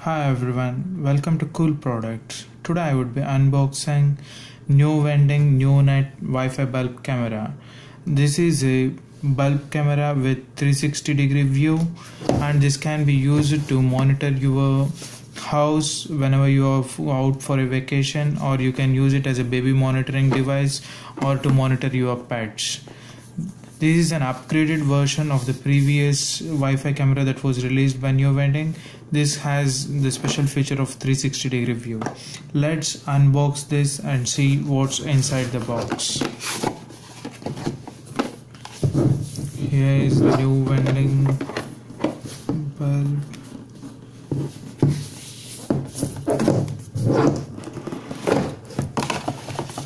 Hi everyone, welcome to Cool Products. Today I would be unboxing Nuvending new net Wi-Fi bulb camera. This is a bulb camera with 360-degree view, and this can be used to monitor your house whenever you are out for a vacation, or you can use it as a baby monitoring device or to monitor your pets. This is an upgraded version of the previous Wi-Fi camera that was released by Nuvending. This has the special feature of 360-degree view. Let's unbox this and see what's inside the box. Here is the Nuvending bulb.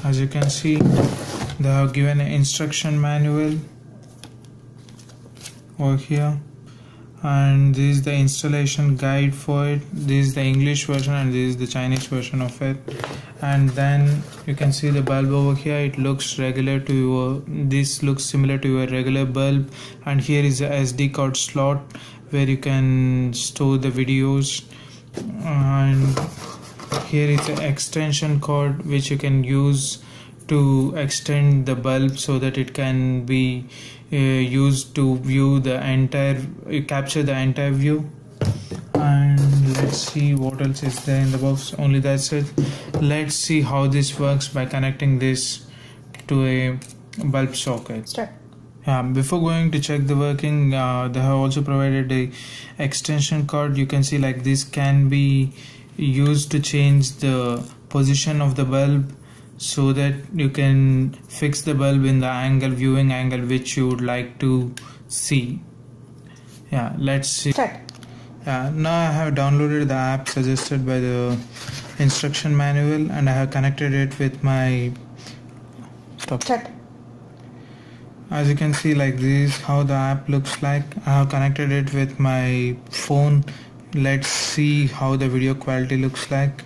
As you can see, they have given an instruction manual over here, and this is the installation guide for it. This is the English version and this is the Chinese version of it. And then you can see the bulb over here. It looks regular to your, this looks similar to your regular bulb, and here is the SD card slot where you can store the videos, and here is the extension cord which you can use to extend the bulb so that it can be used to view the entire, capture the entire view. And let's see what else is there in the box. Only that's it. Let's see how this works by connecting this to a bulb socket. Start. Before going to check the working, they have also provided a extension cord. You can see like this can be used to change the position of the bulb, so that you can fix the bulb in the viewing angle which you would like to see. Let's see. Start. Now I have downloaded the app suggested by the instruction manual, and I have connected it with my Start. As you can see, like this is how the app looks like. I have connected it with my phone. Let's see how the video quality looks like.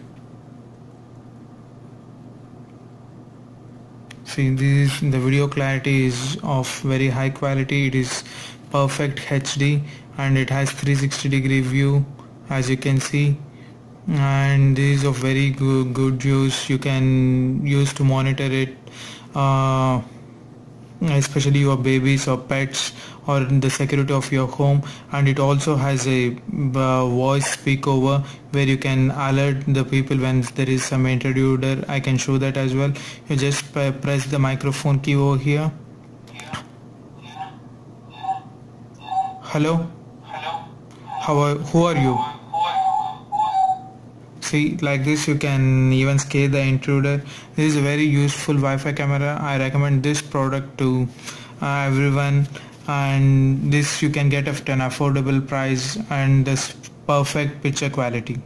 See, the video clarity is of very high quality. It is perfect HD, and it has 360-degree view, as you can see, and this is of very good use. You can use to monitor it, especially your babies or pets or the security of your home. And it also has a voice speakover where you can alert the people when there is some intruder. I can show that as well. You just press the microphone key over here. Hello? Who are you? See, like this you can even scare the intruder. This is a very useful Wi-Fi camera. I recommend this product to everyone, and this you can get at an affordable price and this perfect picture quality.